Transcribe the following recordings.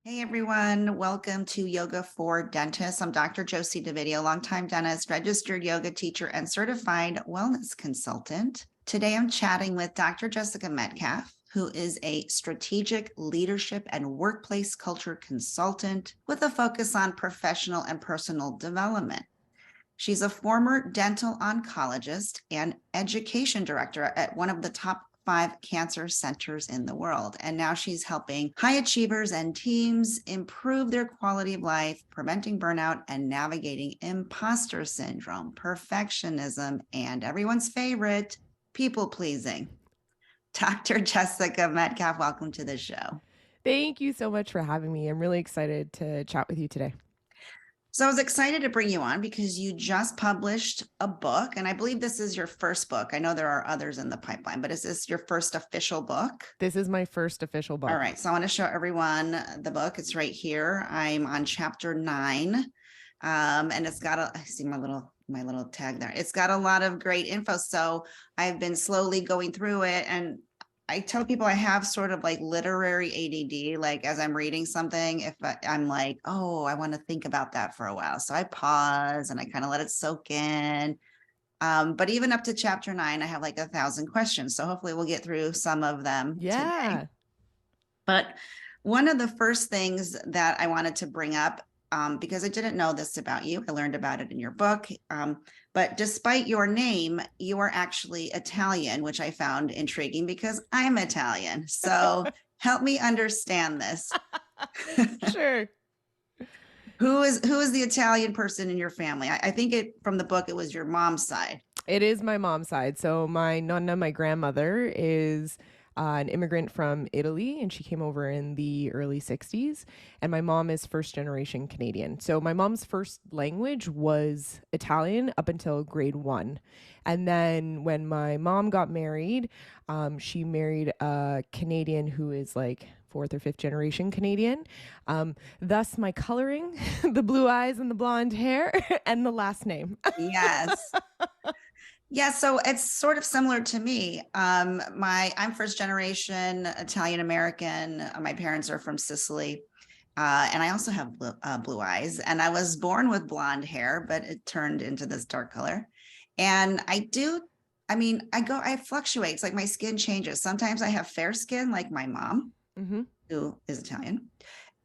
Hey everyone, welcome to Yoga for Dentists. I'm Dr. Josie DeVideo, longtime dentist, registered yoga teacher, and certified wellness consultant. Today I'm chatting with Dr. Jessica Metcalfe, who is a strategic leadership and workplace culture consultant with a focus on professional and personal development. She's a former dental oncologist and education director at one of the top 5 cancer centers in the world. And now she's helping high achievers and teams improve their quality of life, preventing burnout, and navigating imposter syndrome, perfectionism, and everyone's favorite, people pleasing. Dr. Jessica Metcalfe, welcome to the show. Thank you so much for having me. I'm really excited to chat with you today. So I was excited to bring you on because you just published a book, and I believe this is your first book. I know there are others in the pipeline, but is this your first official book? This is my first official All book. right, so I want to show everyone the book. It's right here. I'm on chapter 9, and it's got I see my little tag there. It's got a lot of great info. So I've been slowly going through it, and I tell people I have sort of like literary ADD. Like as I'm reading something, if I'm like, oh, I want to think about that for a while. So I pause and I kind of let it soak in. But even up to chapter 9, I have like 1,000 questions. So hopefully we'll get through some of them today. Yeah. But one of the first things that I wanted to bring up, because I didn't know this about you, I learned about it in your book. But despite your name, you are actually Italian, which I found intriguing because I'm Italian. So help me understand this. Sure. Who is the Italian person in your family? I think from the book, it was your mom's side. It is my mom's side. So my nonna, my grandmother, is an immigrant from Italy, and she came over in the early 60s. And my mom is first generation Canadian. So my mom's first language was Italian up until grade 1. And then when my mom got married, she married a Canadian who is like fourth or fifth generation Canadian. Thus, my coloring, the blue eyes and the blonde hair, and the last name. Yes. Yeah, so it's sort of similar to me. I'm first generation Italian American. My parents are from Sicily, and I also have blue eyes. And I was born with blonde hair, but it turned into this dark color. And I fluctuate. It's like my skin changes. Sometimes I have fair skin, like my mom, Mm-hmm. who is Italian.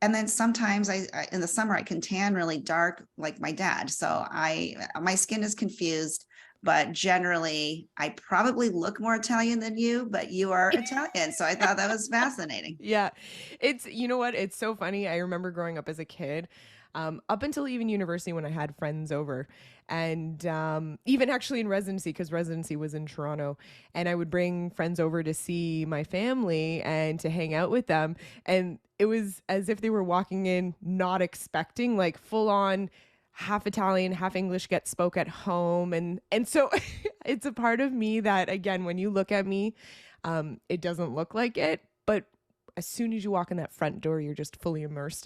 And then sometimes in the summer I can tan really dark, like my dad. So my skin is confused. But generally, I probably look more Italian than you, but you are Italian. So I thought that was fascinating. Yeah. You know what? It's so funny. I remember growing up as a kid, up until even university when I had friends over, and even actually in residency, because residency was in Toronto, and I would bring friends over to see my family and to hang out with them. And it was as if they were walking in not expecting like full on half Italian, half English get spoke at home. And so it's a part of me that again, when you look at me, it doesn't look like it, but as soon as you walk in that front door, you're just fully immersed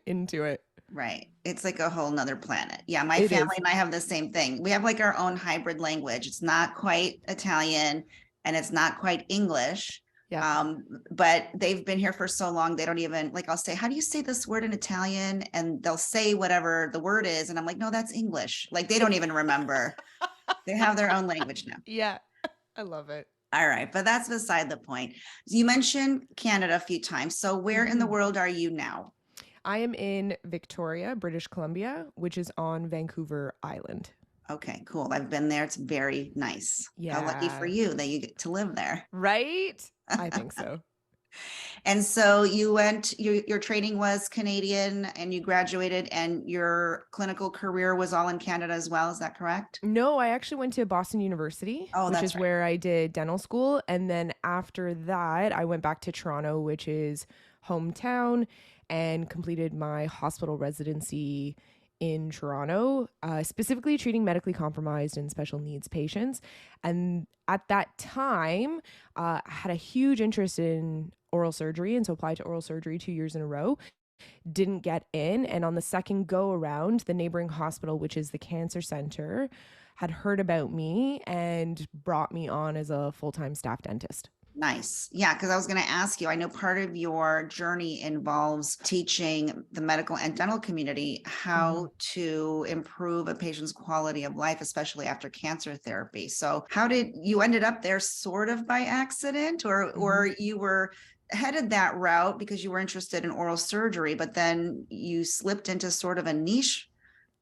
into it. Right. It's like a whole nother planet. Yeah, my It family is. and I have the same thing. We have like our own hybrid language. It's not quite Italian and it's not quite English. Yeah. But they've been here for so long, they don't even like, I'll say, how do you say this word in Italian? And they'll say whatever the word is. And I'm like, no, that's English. Like they don't even remember. They have their own language now. Yeah. I love it. All right. But that's beside the point. You mentioned Canada a few times. So where in the Mhm. world are you now? I am in Victoria, British Columbia, which is on Vancouver Island. Okay, cool. I've been there. It's very nice. How lucky for Yeah. you that you get to live there. Right? I think so. And so your training was Canadian and you graduated and your clinical career was all in Canada as well. Is that correct? No, I actually went to Boston University, Oh, which that's is right. where I did dental school. And then after that, I went back to Toronto, which is hometown, and completed my hospital residency in Toronto, specifically treating medically compromised and special needs patients. And at that time, I had a huge interest in oral surgery, and so applied to oral surgery 2 years in a row. Didn't get in. And on the second go around, the neighboring hospital, which is the cancer center, had heard about me and brought me on as a full time staff dentist. Nice. Yeah, because I was going to ask you, I know part of your journey involves teaching the medical and dental community Mhm. how to improve a patient's quality of life, especially after cancer therapy. So how did you ended up there sort of by accident, or Mhm. you were headed that route because you were interested in oral surgery, but then you slipped into sort of a niche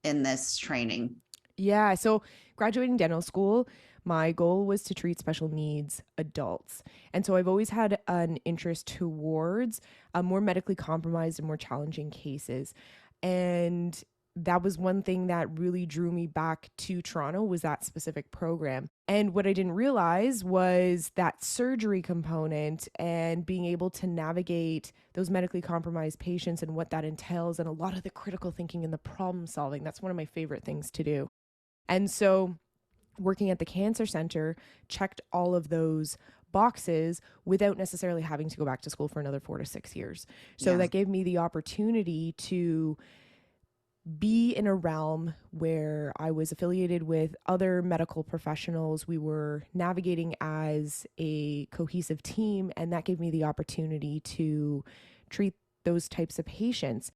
in this training? Yeah. So, graduating dental school, my goal was to treat special needs adults. And so, I've always had an interest towards more medically compromised and more challenging cases. And that was one thing that really drew me back to Toronto was that specific program. And what I didn't realize was that surgery component and being able to navigate those medically compromised patients and what that entails and a lot of the critical thinking and the problem solving. That's one of my favorite things to do. And so working at the cancer center checked all of those boxes without necessarily having to go back to school for another 4 to 6 years. So Yeah, that gave me the opportunity to be in a realm where I was affiliated with other medical professionals. We were navigating as a cohesive team, and that gave me the opportunity to treat those types of patients.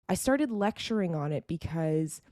I started lecturing on it because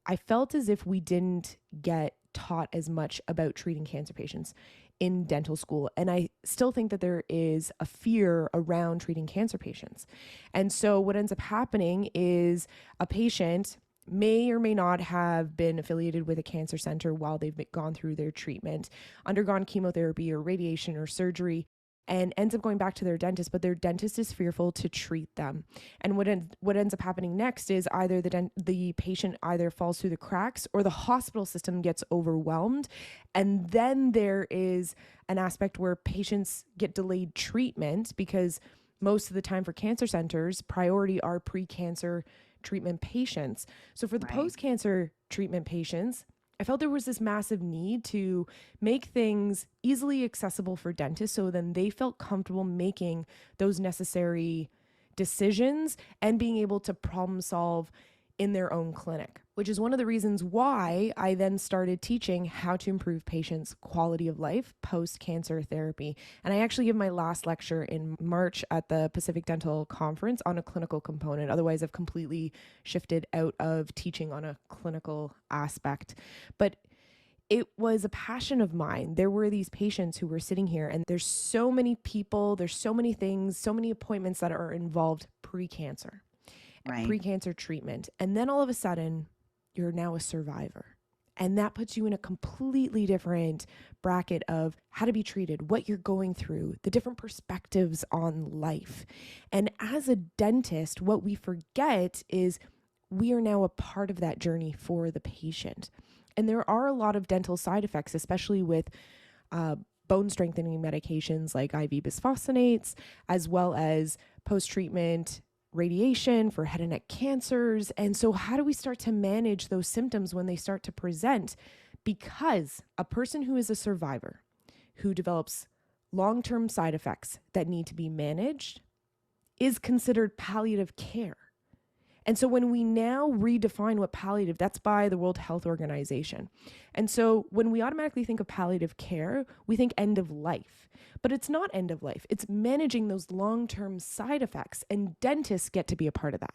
I felt as if we didn't get taught as much about treating cancer patients in dental school. And I still think that there is a fear around treating cancer patients. And so what ends up happening is a patient may or may not have been affiliated with a cancer center while they've gone through their treatment, undergone chemotherapy or radiation or surgery, and ends up going back to their dentist, but their dentist is fearful to treat them. And what ends up happening next is either the patient either falls through the cracks or the hospital system gets overwhelmed. And then there is an aspect where patients get delayed treatment because most of the time for cancer centers, priority are pre-cancer treatment patients. So for the right. post-cancer treatment patients, I felt there was this massive need to make things easily accessible for dentists so then they felt comfortable making those necessary decisions and being able to problem solve in their own clinic, which is one of the reasons why I then started teaching how to improve patients' quality of life post cancer therapy. And I actually give my last lecture in March at the Pacific Dental Conference on a clinical component. Otherwise, I've completely shifted out of teaching on a clinical aspect. But it was a passion of mine. There were these patients who were sitting here, and there's so many people, there's so many things, so many appointments that are involved Right. pre-cancer treatment. And then all of a sudden, you're now a survivor. And that puts you in a completely different bracket of how to be treated, what you're going through, the different perspectives on life. And as a dentist, what we forget is we are now a part of that journey for the patient. And there are a lot of dental side effects, especially with uh, bone strengthening medications like IV bisphosphonates, as well as post treatment radiation for head and neck cancers. And so, how do we start to manage those symptoms when they start to present? Because a person who is a survivor, who develops long term side effects that need to be managed, is considered palliative care. And so when we now redefine what palliative, that's by the World Health Organization. And so when we automatically think of palliative care, we think end of life. But it's not end of life. It's managing those long-term side effects, and dentists get to be a part of that.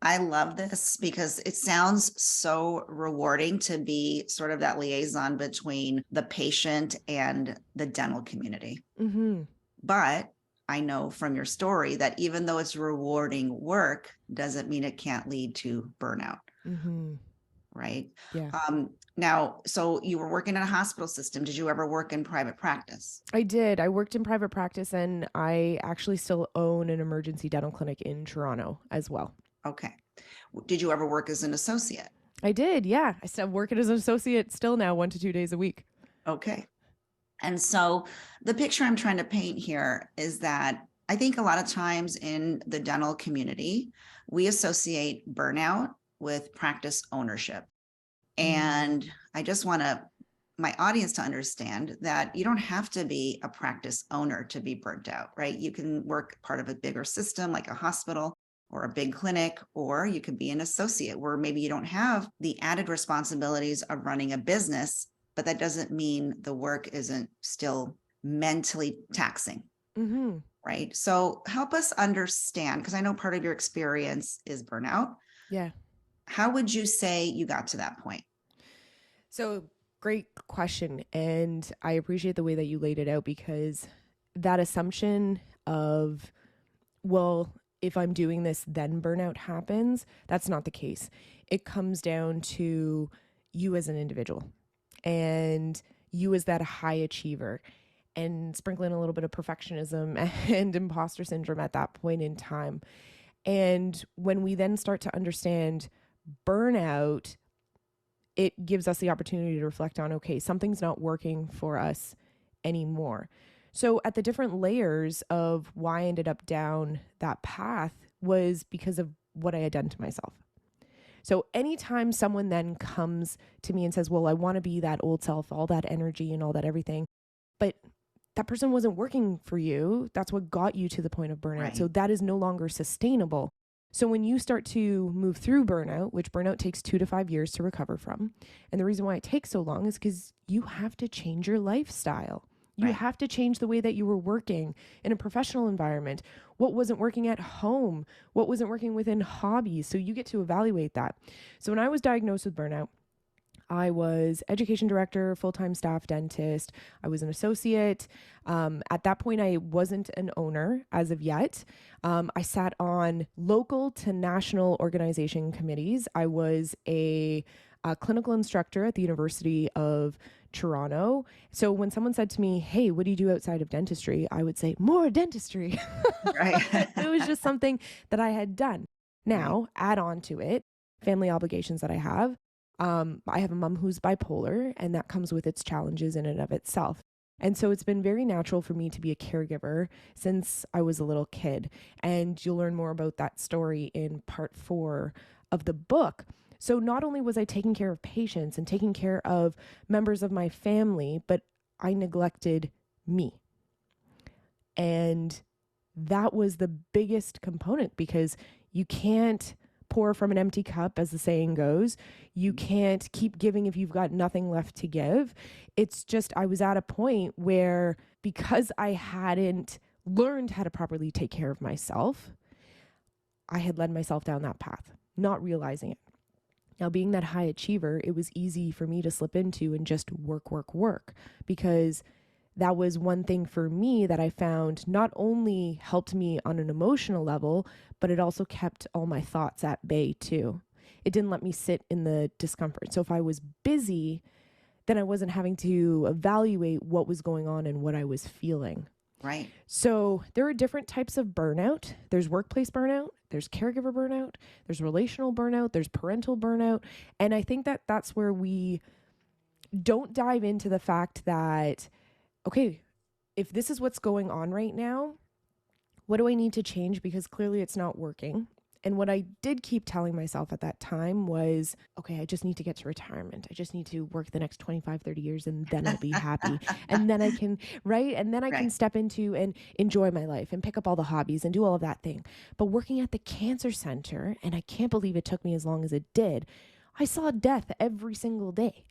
I love this because it sounds so rewarding to be sort of that liaison between the patient and the dental community. Mhm. But I know from your story that even though it's rewarding work, doesn't mean it can't lead to burnout, Mhm. right? Yeah. Now, so you were working in a hospital system. Did you ever work in private practice? I did. I worked in private practice and I actually still own an emergency dental clinic in Toronto as well. Okay. Did you ever work as an associate? I did. Yeah. I still work as an associate still now 1 to 2 days a week. Okay. And so the picture I'm trying to paint here is that I think a lot of times in the dental community, we associate burnout with practice ownership. Mm. And I just want my audience to understand that you don't have to be a practice owner to be burnt out, right? You can work part of a bigger system like a hospital or a big clinic, or you could be an associate where maybe you don't have the added responsibilities of running a business, but that doesn't mean the work isn't still mentally taxing, Hmm. right? So help us understand, because I know part of your experience is burnout. Yeah. How would you say you got to that point? So great question. And I appreciate the way that you laid it out, because that assumption of, well, if I'm doing this, then burnout happens, that's not the case. It comes down to you as an individual and you as that high achiever, and sprinkling a little bit of perfectionism and imposter syndrome at that point in time. And when we then start to understand burnout, it gives us the opportunity to reflect on, okay, something's not working for us anymore. So at the different layers of why I ended up down that path was because of what I had done to myself. So anytime someone then comes to me and says, well, I want to be that old self, all that energy and all that everything, but that person wasn't working for you. That's what got you to the point of burnout. Right. So that is no longer sustainable. So when you start to move through burnout, which burnout takes 2 to 5 years to recover from, and the reason why it takes so long is because you have to change your lifestyle. You Right. have to change the way that you were working in a professional environment. What wasn't working at home? What wasn't working within hobbies? So you get to evaluate that. So when I was diagnosed with burnout, I was education director, full-time staff dentist. I was an associate. At that point, I wasn't an owner as of yet. I sat on local to national organization committees. I was a clinical instructor at the University of Toronto. So when someone said to me, hey, what do you do outside of dentistry? I would say, more dentistry. Right. It was just something that I had done. Right. Now, add on to it, family obligations that I have. I have a mom who's bipolar, and that comes with its challenges in and of itself. And so it's been very natural for me to be a caregiver since I was a little kid. And you'll learn more about that story in part 4 of the book. So not only was I taking care of patients and taking care of members of my family, but I neglected me. And that was the biggest component, because you can't pour from an empty cup, as the saying goes. You can't keep giving if you've got nothing left to give. It's just, I was at a point where, because I hadn't learned how to properly take care of myself, I had led myself down that path, not realizing it. Now, being that high achiever, it was easy for me to slip into and just work, because that was one thing for me that I found not only helped me on an emotional level, but it also kept all my thoughts at bay too. It didn't let me sit in the discomfort. So if I was busy, then I wasn't having to evaluate what was going on and what I was feeling. Right. So there are different types of burnout. There's workplace burnout, there's caregiver burnout, there's relational burnout, there's parental burnout. And I think that that's where we don't dive into the fact that, okay, if this is what's going on right now, what do I need to change? Because clearly it's not working. And what I did keep telling myself at that time was, okay, I just need to get to retirement. I just need to work the next 25, 30 years, and then I'll be happy. And then I can, right? And then I can Right. step into and enjoy my life and pick up all the hobbies and do all of that thing. But working at the cancer center, and I can't believe it took me as long as it did, I saw death every single day.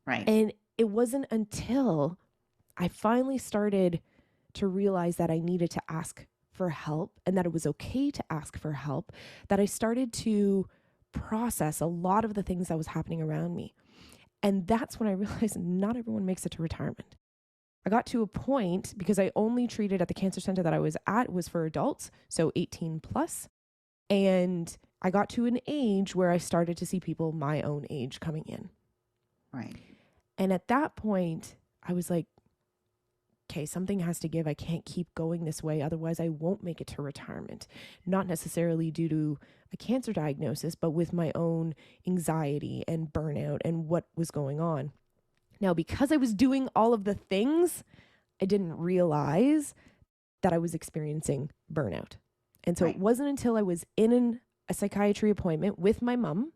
Right. And it wasn't until I finally started to realize that I needed to ask for help, and that it was okay to ask for help, that I started to process a lot of the things that was happening around me. And that's when I realized not everyone makes it to retirement. I got to a point, because I only treated at the cancer center that I was at was for adults, so 18 plus. And I got to an age where I started to see people my own age coming in. Right. And at that point, I was like, okay, something has to give. I can't keep going this way. Otherwise, I won't make it to retirement. Not necessarily due to a cancer diagnosis, but with my own anxiety and burnout and what was going on. Now, because I was doing all of the things, I didn't realize that I was experiencing burnout. And so Right. it wasn't until I was in a psychiatry appointment with my mom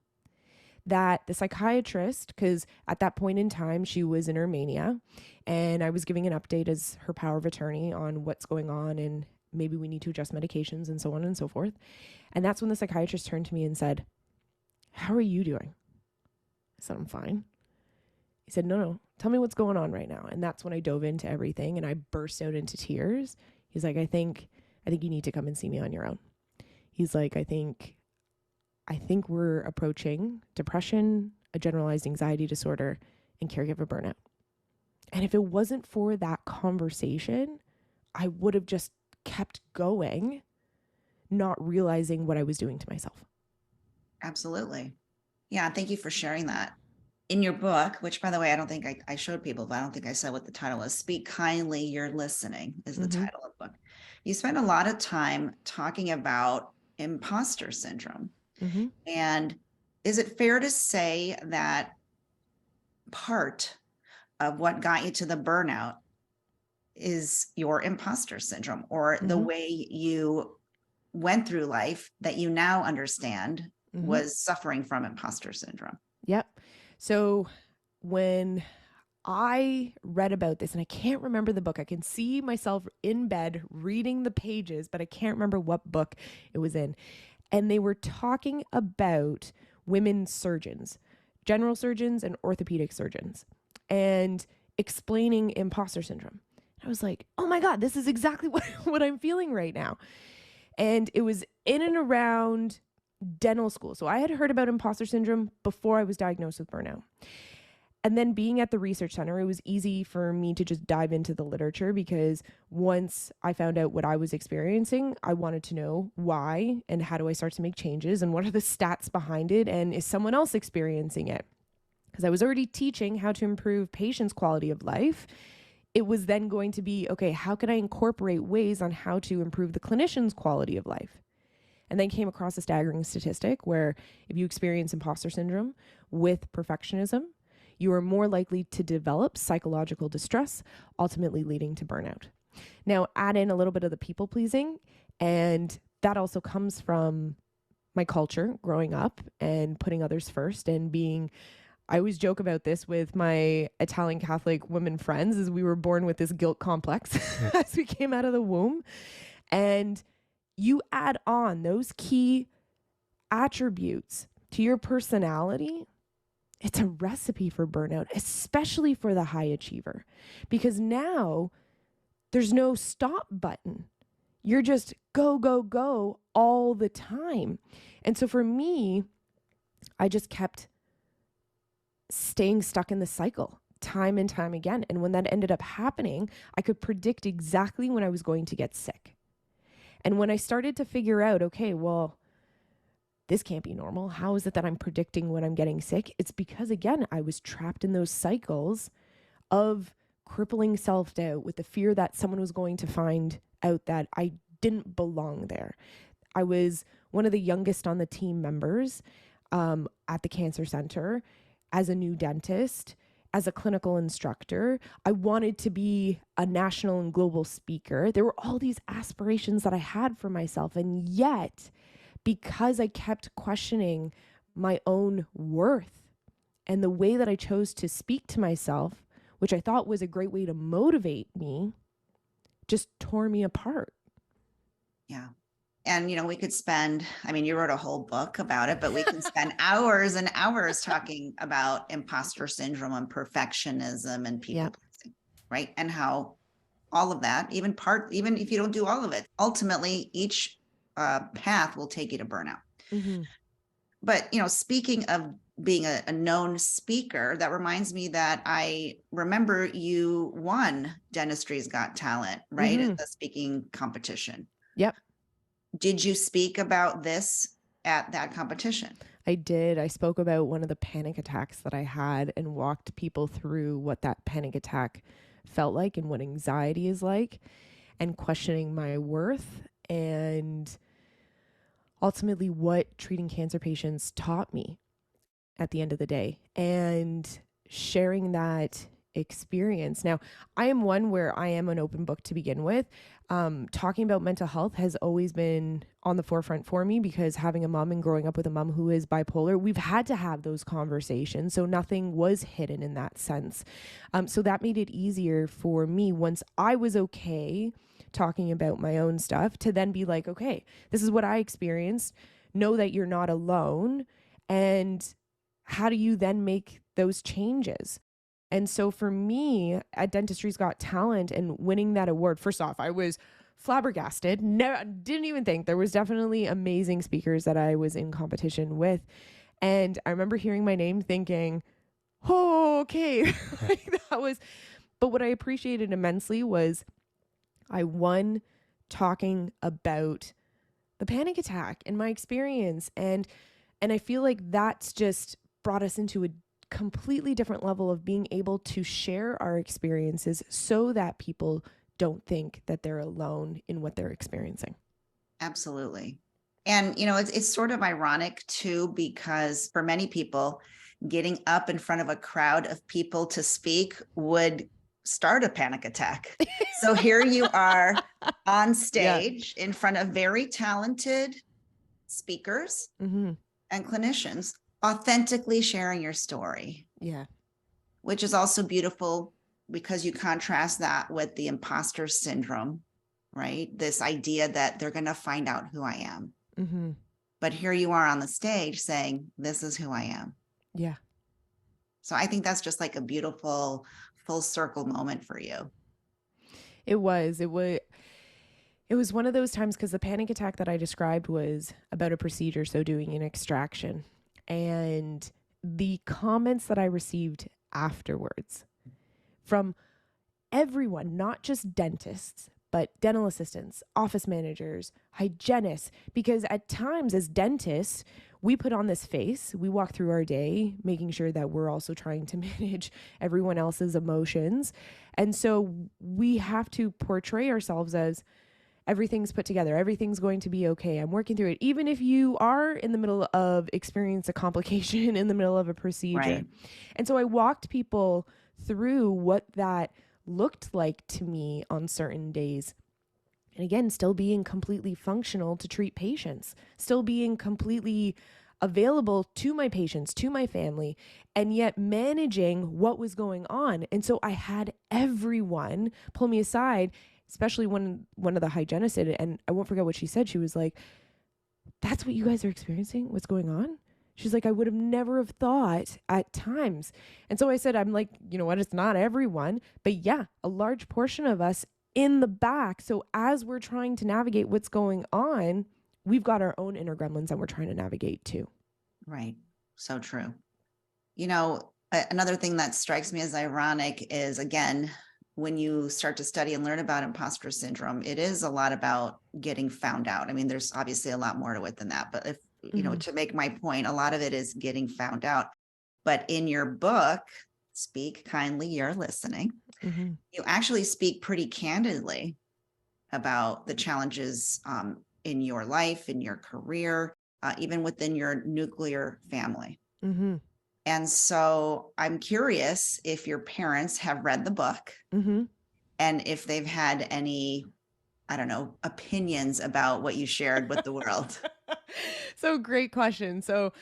that the psychiatrist, because at that point in time, she was in Romania, and I was giving an update as her power of attorney on what's going on, and maybe we need to adjust medications and so on and so forth. And that's when the psychiatrist turned to me and said, how are you doing? I said, I'm fine. He said, no, Tell me what's going on right now. And that's when I dove into everything and I burst out into tears. He's like, I think you need to come and see me on your own. He's like, I think we're approaching depression, a generalized anxiety disorder, and caregiver burnout. And if it wasn't for that conversation, I would have just kept going, not realizing what I was doing to myself. Absolutely. Yeah. Thank you for sharing that. In your book, which by the way, I don't think I showed people, but I don't think I said what the title is. Speak Kindly, You're Listening is the title of the book. You spend a lot of time talking about imposter syndrome. And is it fair to say that part of what got you to the burnout is your imposter syndrome, or the way you went through life that you now understand was suffering from imposter syndrome? Yep. So when I read about this, and I can't remember the book, I can see myself in bed reading the pages, but I can't remember what book it was in. And they were talking about women surgeons, general surgeons and orthopedic surgeons, and explaining imposter syndrome. I was like, oh my God, this is exactly what I'm feeling right now. And it was in and around dental school. So I had heard about imposter syndrome before I was diagnosed with burnout. And then being at the research center, it was easy for me to just dive into the literature because once I found out what I was experiencing, I wanted to know why and how do I start to make changes and what are the stats behind it and is someone else experiencing it? Because I was already teaching how to improve patients' quality of life. It was then going to be, okay, how can I incorporate ways on how to improve the clinician's quality of life? And then came across a staggering statistic where if you experience imposter syndrome with perfectionism, you are more likely to develop psychological distress, ultimately leading to burnout. Now, add in a little bit of the people pleasing, and that also comes from my culture growing up and putting others first and being, I always joke about this with my Italian Catholic women friends, is we were born with this guilt complex as we came out of the womb. And you add on those key attributes to your personality, it's a recipe for burnout, especially for the high achiever, because now there's no stop button. You're just go, go, go all the time. And so for me, I just kept staying stuck in the cycle time and time again. And when that ended up happening, I could predict exactly when I was going to get sick. And when I started to figure out, okay, well, this can't be normal. How is it that I'm predicting when I'm getting sick? It's because, again, I was trapped in those cycles of crippling self-doubt with the fear that someone was going to find out that I didn't belong there. I was one of the youngest on the team members at the cancer center as a new dentist, as a clinical instructor. I wanted to be a national and global speaker. There were all these aspirations that I had for myself. And yet, because I kept questioning my own worth and the way that I chose to speak to myself, which I thought was a great way to motivate me, just tore me apart. Yeah. And, we could spend, you wrote a whole book about it, but we can spend hours and hours talking about imposter syndrome and perfectionism and people pleasing, right? And how all of that, even if you don't do all of it, ultimately each path will take you to burnout. But, speaking of being a known speaker, that reminds me that I remember you won Dentistry's Got Talent, right? At the speaking competition. Yep. Did you speak about this at that competition? I did. I spoke about one of the panic attacks that I had and walked people through what that panic attack felt like and what anxiety is like, and questioning my worth and ultimately what treating cancer patients taught me at the end of the day, and sharing that experience. Now, I am one where I am an open book to begin with. Talking about mental health has always been on the forefront for me because having a mom and growing up with a mom who is bipolar, we've had to have those conversations. So nothing was hidden in that sense. So that made it easier for me once I was okay talking about my own stuff to then be like, okay, this is what I experienced. Know that you're not alone. And how do you then make those changes? And so for me at Dentistry's Got Talent and winning that award, first off, I was flabbergasted. Never, didn't even think. There was definitely amazing speakers that I was in competition with. And I remember hearing my name thinking, oh, okay. Like that was, but what I appreciated immensely was I won talking about the panic attack and my experience. And I feel like that's just brought us into a completely different level of being able to share our experiences so that people don't think that they're alone in what they're experiencing. Absolutely. And, it's sort of ironic too, because for many people, getting up in front of a crowd of people to speak would start a panic attack. So here you are on Yeah. stage in front of very talented speakers Mm-hmm. and clinicians, authentically sharing your story, Yeah. which is also beautiful because you contrast that with the imposter syndrome, right? This idea that they're going to find out who I am. Mm-hmm. But here you are on the stage saying, this is who I am. Yeah. So I think that's just like a beautiful full circle moment for you. It was. It was one of those times because the panic attack that I described was about a procedure, so doing an extraction. And the comments that I received afterwards from everyone, not just dentists, but dental assistants, office managers, hygienists, because at times as dentists, we put on this face, we walk through our day, making sure that we're also trying to manage everyone else's emotions. And so we have to portray ourselves as everything's put together, everything's going to be okay, I'm working through it, even if you are in the middle of experience a complication in the middle of a procedure. Right. And so I walked people through what that looked like to me on certain days. And again, still being completely functional to treat patients, still being completely available to my patients, to my family, and yet managing what was going on. And so I had everyone pull me aside, especially when one of the hygienists did it. And I won't forget what she said. She was like, that's what you guys are experiencing? What's going on? She's like, I would have never have thought at times. And so I said, I'm like, you know what? It's not everyone, but yeah, a large portion of us in the back. So as we're trying to navigate what's going on, we've got our own inner gremlins that we're trying to navigate too. Right. So true. Another thing that strikes me as ironic is, again, when you start to study and learn about imposter syndrome, it is a lot about getting found out. I mean, there's obviously a lot more to it than that, but if, to make my point, a lot of it is getting found out. But in your book, Speak Kindly, You're Listening, you actually speak pretty candidly about the challenges in your life, in your career, even within your nuclear family. And so I'm curious if your parents have read the book and if they've had any, I don't know, opinions about what you shared with the world. So great question. So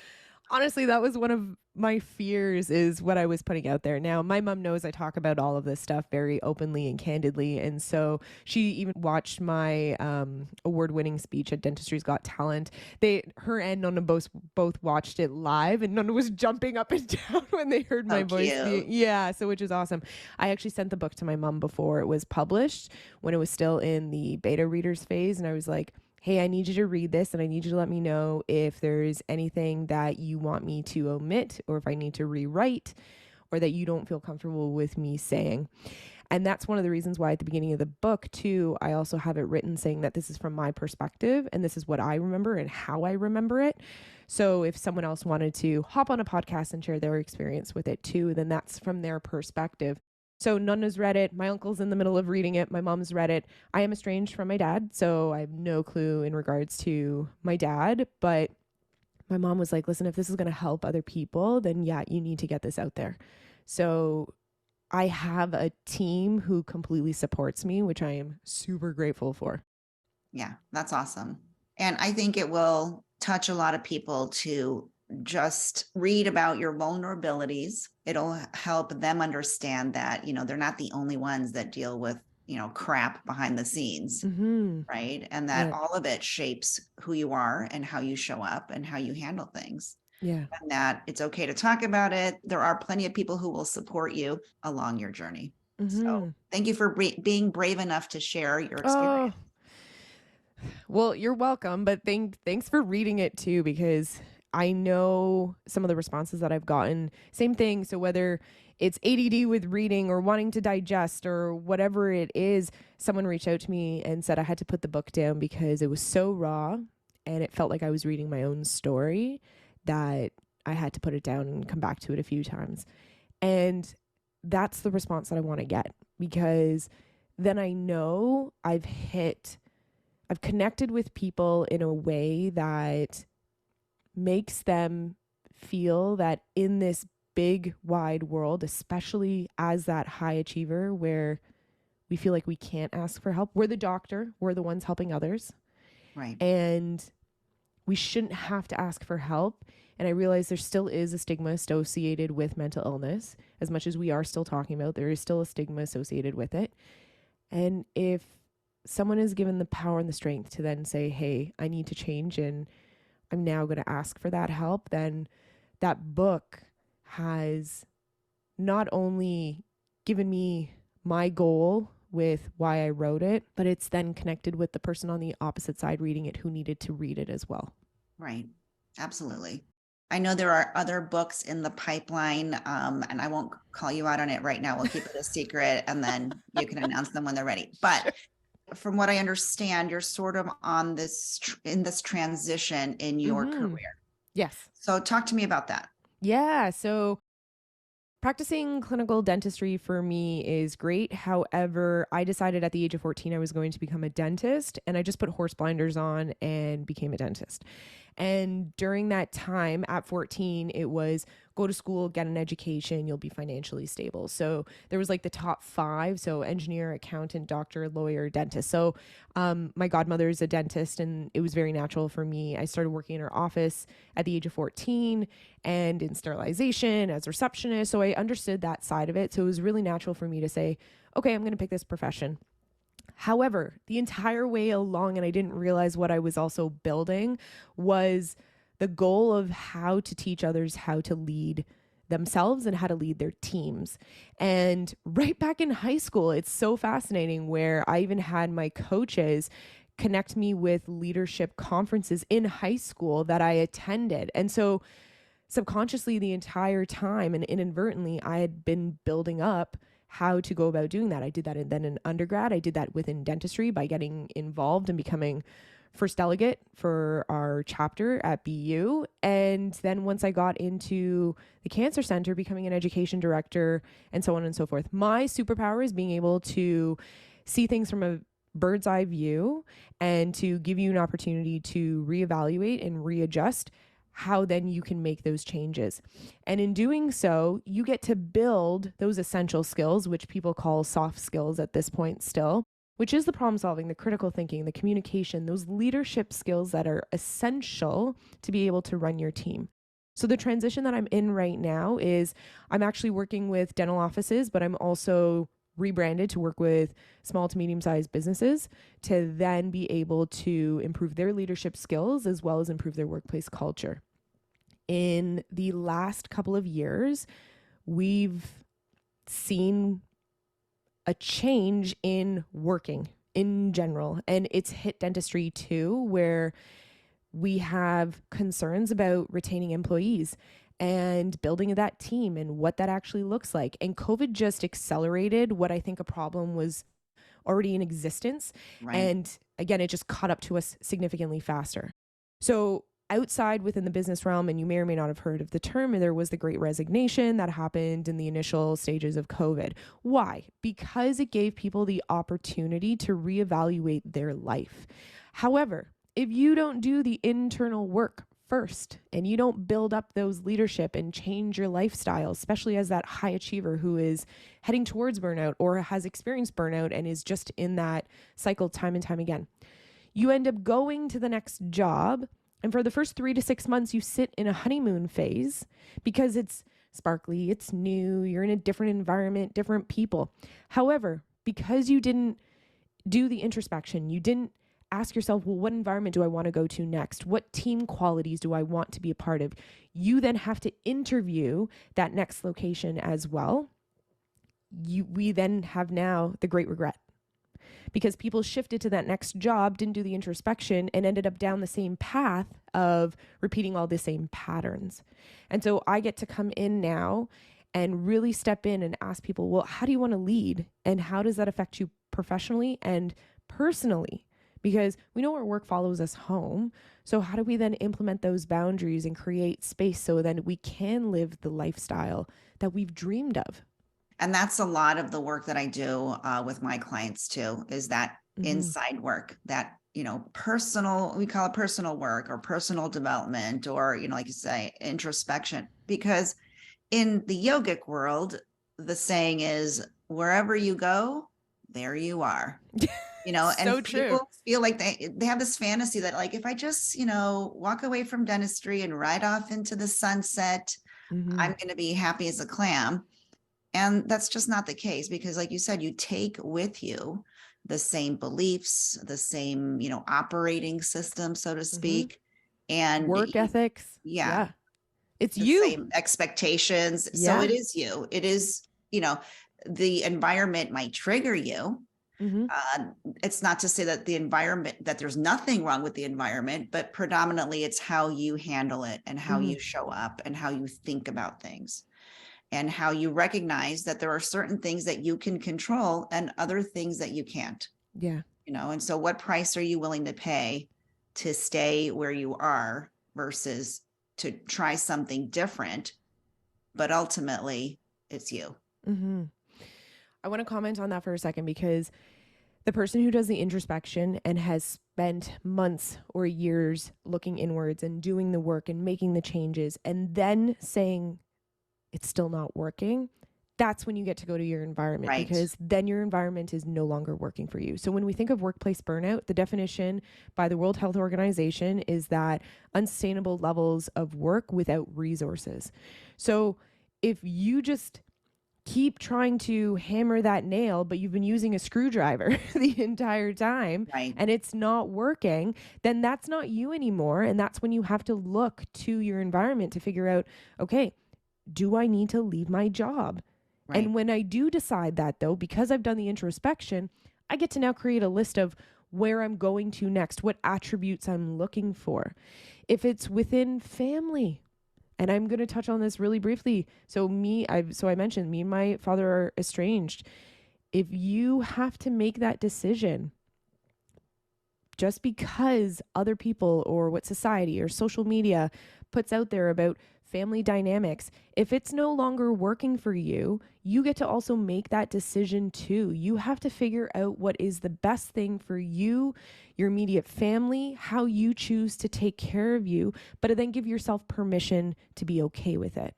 honestly, that was one of my fears, is what I was putting out there. Now, my mom knows I talk about all of this stuff very openly and candidly. And so she even watched my award-winning speech at Dentistry's Got Talent. Her and Nonna both watched it live, and Nonna was jumping up and down when they heard my voice. Yeah, so which is awesome. I actually sent the book to my mom before it was published, when it was still in the beta readers phase. And I was like, hey, I need you to read this and I need you to let me know if there's anything that you want me to omit, or if I need to rewrite, or that you don't feel comfortable with me saying. And that's one of the reasons why at the beginning of the book too, I also have it written saying that this is from my perspective and this is what I remember and how I remember it. So if someone else wanted to hop on a podcast and share their experience with it too, then that's from their perspective. So Nonna's read it. My uncle's in the middle of reading it. My mom's read it. I am estranged from my dad, so I have no clue in regards to my dad. But my mom was like, listen, if this is going to help other people, then yeah, you need to get this out there. So I have a team who completely supports me, which I am super grateful for. Yeah, that's awesome. And I think it will touch a lot of people to just read about your vulnerabilities. It'll help them understand that, they're not the only ones that deal with, crap behind the scenes, right? And that all of it shapes who you are and how you show up and how you handle things. Yeah. and that it's okay to talk about it. There are plenty of people who will support you along your journey. So Hmm. thank you for being brave enough to share your Oh, experience. well, you're welcome, but thanks for reading it too, because I know some of the responses that I've gotten. Same thing. So whether it's ADD with reading or wanting to digest or whatever it is, someone reached out to me and said I had to put the book down because it was so raw and it felt like I was reading my own story, that I had to put it down and come back to it a few times. And that's the response that I want to get, because then I know I've connected with people in a way that makes them feel that in this big, wide world, especially as that high achiever where we feel like we can't ask for help, we're the doctor, we're the ones helping others, Right. and we shouldn't have to ask for help. And I realize there still is a stigma associated with mental illness. As much as we are still talking about, there is still a stigma associated with it. And if someone is given the power and the strength to then say, hey, I need to change and I'm now going to ask for that help, then that book has not only given me my goal with why I wrote it, but it's then connected with the person on the opposite side reading it who needed to read it as well. Right. Absolutely. I know there are other books in the pipeline, and I won't call you out on it right now. We'll keep it a secret, and then you can announce them when they're ready. But Sure. from what I understand, you're sort of on this in this transition in your Mm-hmm. career. Yes. So talk to me about that. Yeah. So practicing clinical dentistry for me is great. However, I decided at the age of 14 I was going to become a dentist, and I just put horse blinders on and became a dentist. And during that time at 14, it was go to school, get an education, you'll be financially stable. So there was like the top five. So engineer, accountant, doctor, lawyer, dentist. So my godmother is a dentist, and it was very natural for me. I started working in her office at the age of 14 and in sterilization as receptionist. So I understood that side of it. So it was really natural for me to say, okay, I'm going to pick this profession. However, the entire way along, and I didn't realize what I was also building, was the goal of how to teach others how to lead themselves and how to lead their teams. And right back in high school, it's so fascinating where I even had my coaches connect me with leadership conferences in high school that I attended. And so subconsciously the entire time and inadvertently I had been building up how to go about doing that. I did that in undergrad. I did that within dentistry by getting involved and becoming first delegate for our chapter at BU. And then once I got into the cancer center, becoming an education director and so on and so forth. My superpower is being able to see things from a bird's eye view and to give you an opportunity to reevaluate and readjust how then you can make those changes. And in doing so, you get to build those essential skills, which people call soft skills at this point still, which is the problem solving, the critical thinking, the communication, those leadership skills that are essential to be able to run your team. So the transition that I'm in right now is I'm actually working with dental offices, but I'm also rebranded to work with small to medium sized businesses to then be able to improve their leadership skills as well as improve their workplace culture. In the last couple of years, we've seen a change in working in general, and it's hit dentistry too, where we have concerns about retaining employees and building that team and what that actually looks like. And COVID just accelerated what I think a problem was already in existence. Right. And again, it just caught up to us significantly faster. So outside within the business realm, and you may or may not have heard of the term, there was the great resignation that happened in the initial stages of COVID. Why? Because it gave people the opportunity to reevaluate their life. However, if you don't do the internal work first and you don't build up those leadership and change your lifestyle, especially as that high achiever who is heading towards burnout or has experienced burnout and is just in that cycle time and time again, you end up going to the next job. And for the first 3 to 6 months, you sit in a honeymoon phase because it's sparkly, it's new, you're in a different environment, different people. However, because you didn't do the introspection, you didn't ask yourself, well, what environment do I want to go to next? What team qualities do I want to be a part of? You then have to interview that next location as well. We then have now the great regret, because people shifted to that next job, didn't do the introspection, and ended up down the same path of repeating all the same patterns. And so I get to come in now and really step in and ask people, well, how do you want to lead? And how does that affect you professionally and personally? Because we know our work follows us home. So how do we then implement those boundaries and create space so then we can live the lifestyle that we've dreamed of? And that's a lot of the work that I do with my clients too, is that inside work, that, personal, we call it personal work or personal development, or, like you say, introspection. Because in the yogic world, the saying is, wherever you go, there you are. And So true. people feel like they have this fantasy that, like, if I just, walk away from dentistry and ride off into the sunset, I'm going to be happy as a clam. And that's just not the case, because like you said, you take with you the same beliefs, the same, operating system, so to speak, and work ethics. Yeah. It's the you. Same expectations. So it is you. It is, the environment might trigger you. It's not to say that the environment, that there's nothing wrong with the environment, but predominantly it's how you handle it and how you show up and how you think about things. And how you recognize that there are certain things that you can control and other things that you can't. Yeah. And so what price are you willing to pay to stay where you are versus to try something different? But ultimately, it's you. I want to comment on that for a second, because the person who does the introspection and has spent months or years looking inwards and doing the work and making the changes and then saying, it's still not working, that's when you get to go to your environment, Right. Because then your environment is no longer working for you. So when we think of workplace burnout, the definition by the World Health Organization is that unsustainable levels of work without resources. So if you just keep trying to hammer that nail, but you've been using a screwdriver the entire time, Right. and it's not working, then that's not you anymore. And that's when you have to look to your environment to figure out, okay, do I need to leave my job? Right. And when I do decide that, though, because I've done the introspection, I get to now create a list of where I'm going to next, what attributes I'm looking for. If it's within family, and I'm going to touch on this really briefly. So I mentioned me and my father are estranged. If you have to make that decision, just because other people or what society or social media puts out there about family dynamics, if it's no longer working for you, you get to also make that decision too. You have to figure out what is the best thing for you, your immediate family, how you choose to take care of you, but then give yourself permission to be okay with it.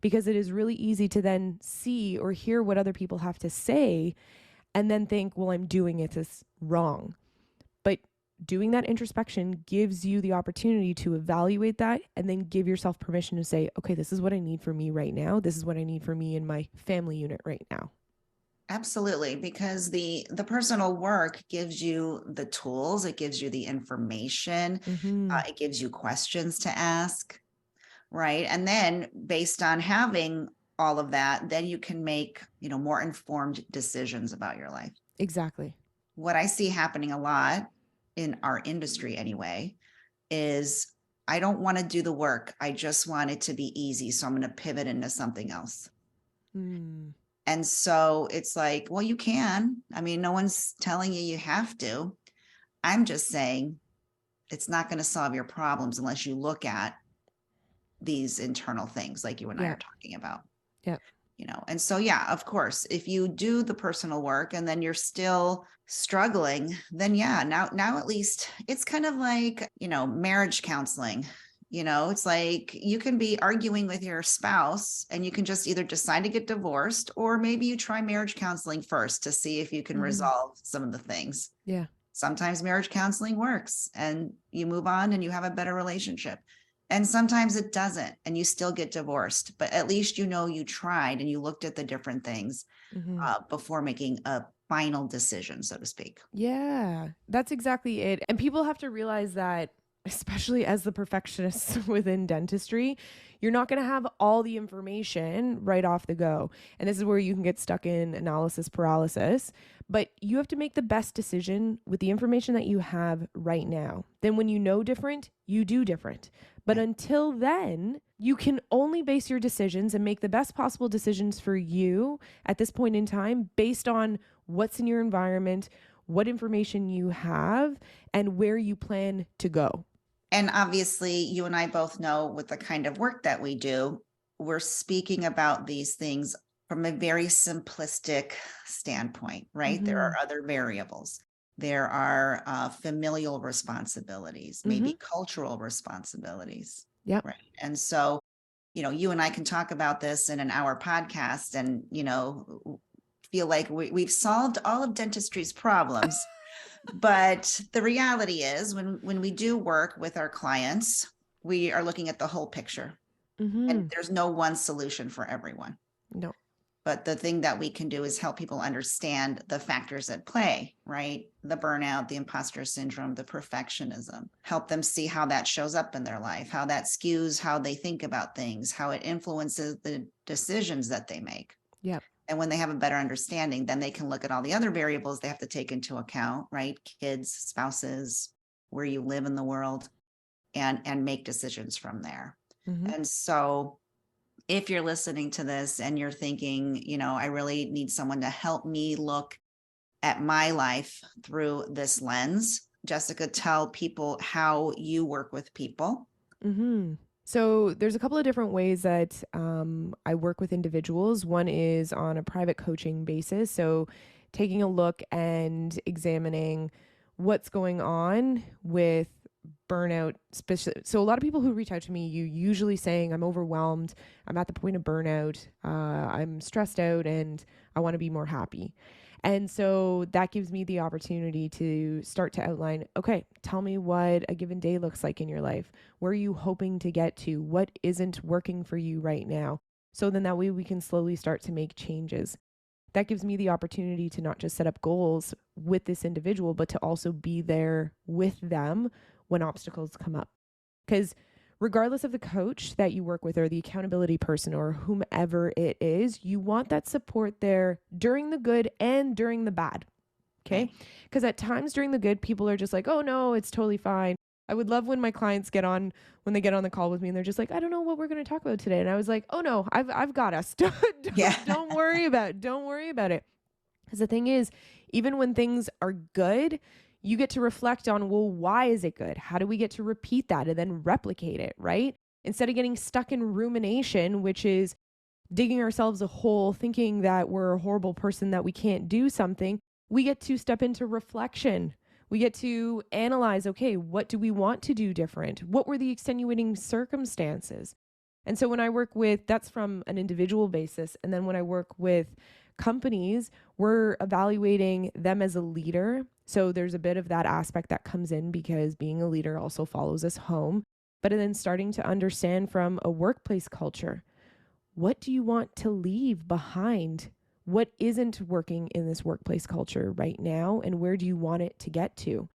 Because it is really easy to then see or hear what other people have to say and then think, well, I'm doing it this wrong. But doing that introspection gives you the opportunity to evaluate that and then give yourself permission to say, okay, this is what I need for me right now. This is what I need for me in my family unit right now. Absolutely, because the personal work gives you the tools, it gives you the information, it gives you questions to ask, right? And then based on having all of that, then you can make, more informed decisions about your life. Exactly. What I see happening a lot in our industry anyway, is I don't want to do the work. I just want it to be easy. So I'm going to pivot into something else. And so it's like, well, you can. I mean, no one's telling you have to. I'm just saying it's not going to solve your problems unless you look at these internal things like you and I are talking about. Yeah. And so, yeah, of course, if you do the personal work and then you're still struggling, then now at least it's kind of like, marriage counseling. It's like you can be arguing with your spouse and you can just either decide to get divorced, or maybe you try marriage counseling first to see if you can resolve some of the things. Yeah. Sometimes marriage counseling works and you move on and you have a better relationship. And sometimes it doesn't, and you still get divorced, but at least you tried and you looked at the different things before making a final decision, so to speak. Yeah, that's exactly it. And people have to realize that, especially as the perfectionists within dentistry, you're not going to have all the information right off the go. And this is where you can get stuck in analysis paralysis. But you have to make the best decision with the information that you have right now. Then, when you know different, you do different. But Right. until then, you can only base your decisions and make the best possible decisions for you at this point in time based on what's in your environment, what information you have, and where you plan to go. And obviously, you and I both know with the kind of work that we do, we're speaking about these things from a very simplistic standpoint, right? There Mm-hmm. are other variables. There are familial responsibilities, Mm-hmm. maybe cultural responsibilities, Yep. right? And so, you and I can talk about this in an hour podcast and, feel like we've solved all of dentistry's problems. But the reality is when we do work with our clients, we are looking at the whole picture and Mm-hmm. there's no one solution for everyone. No. But the thing that we can do is help people understand the factors at play, right? The burnout, the imposter syndrome, the perfectionism, help them see how that shows up in their life, how that skews how they think about things, how it influences the decisions that they make. Yep. And when they have a better understanding, then they can look at all the other variables they have to take into account, right? Kids, spouses, where you live in the world, and make decisions from there. Mm-hmm. And so if you're listening to this and you're thinking, I really need someone to help me look at my life through this lens, Jessica, tell people how you work with people. Mm-hmm. So there's a couple of different ways that I work with individuals. One is on a private coaching basis. So taking a look and examining what's going on with burnout. So a lot of people who reach out to me, you usually saying, I'm overwhelmed, I'm at the point of burnout, I'm stressed out, and I want to be more happy. And so that gives me the opportunity to start to outline, okay, tell me what a given day looks like in your life. Where are you hoping to get to? What isn't working for you right now? So then that way we can slowly start to make changes. That gives me the opportunity to not just set up goals with this individual, but to also be there with them when obstacles come up. Because regardless of the coach that you work with or the accountability person or whomever it is, you want that support there during the good and during the bad. Okay. Right. Because at times during the good, people are just like, oh no, it's totally fine. I would love when my clients when they get on the call with me and they're just like, I don't know what we're going to talk about today. And I was like, oh no, I've got us. Yeah. Don't worry about it. Because the thing is, even when things are good, you get to reflect on, well, why is it good? How do we get to repeat that and then replicate it, right? Instead of getting stuck in rumination, which is digging ourselves a hole, thinking that we're a horrible person, that we can't do something, we get to step into reflection. We get to analyze, okay, what do we want to do different? What were the extenuating circumstances? And so when I work with, that's from an individual basis. And then when I work with companies, we're evaluating them as a leader. So there's a bit of that aspect that comes in because being a leader also follows us home. But then starting to understand from a workplace culture, what do you want to leave behind? What isn't working in this workplace culture right now? And where do you want it to get to?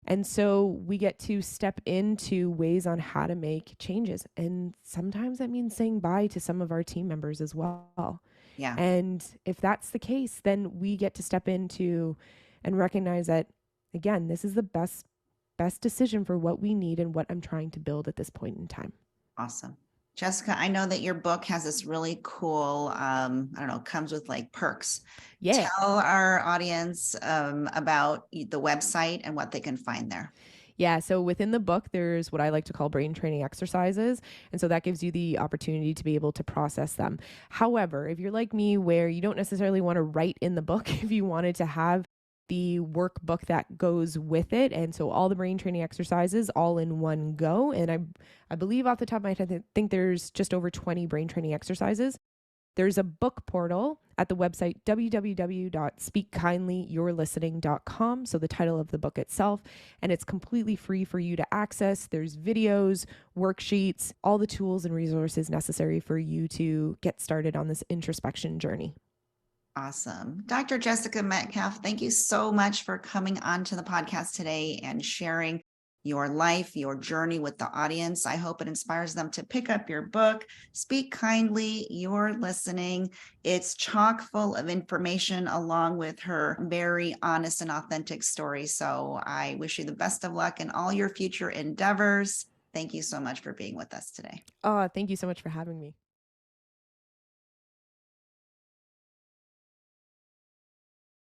And so we get to step into ways on how to make changes. And sometimes that means saying bye to some of our team members as well. Yeah. And if that's the case, then we get to step into and recognize that, again, this is the best decision for what we need and what I'm trying to build at this point in time. Awesome. Jessica, I know that your book has this really cool, I don't know, comes with like perks. Yeah. Tell our audience about the website and what they can find there. Yeah. So within the book, there's what I like to call brain training exercises. And so that gives you the opportunity to be able to process them. However, if you're like me, where you don't necessarily want to write in the book, if you wanted to have the workbook that goes with it. And so all the brain training exercises all in one go. And I believe off the top of my head, I think there's just over 20 brain training exercises. There's a book portal at the website www.speakkindlyyourlistening.com. So the title of the book itself, and it's completely free for you to access. There's videos, worksheets, all the tools and resources necessary for you to get started on this introspection journey. Awesome. Dr. Jessica Metcalfe, thank you so much for coming on to the podcast today and sharing your life, your journey with the audience. I hope it inspires them to pick up your book, Speak Kindly, You're Listening. It's chock full of information along with her very honest and authentic story. So I wish you the best of luck in all your future endeavors. Thank you so much for being with us today. Oh, thank you so much for having me.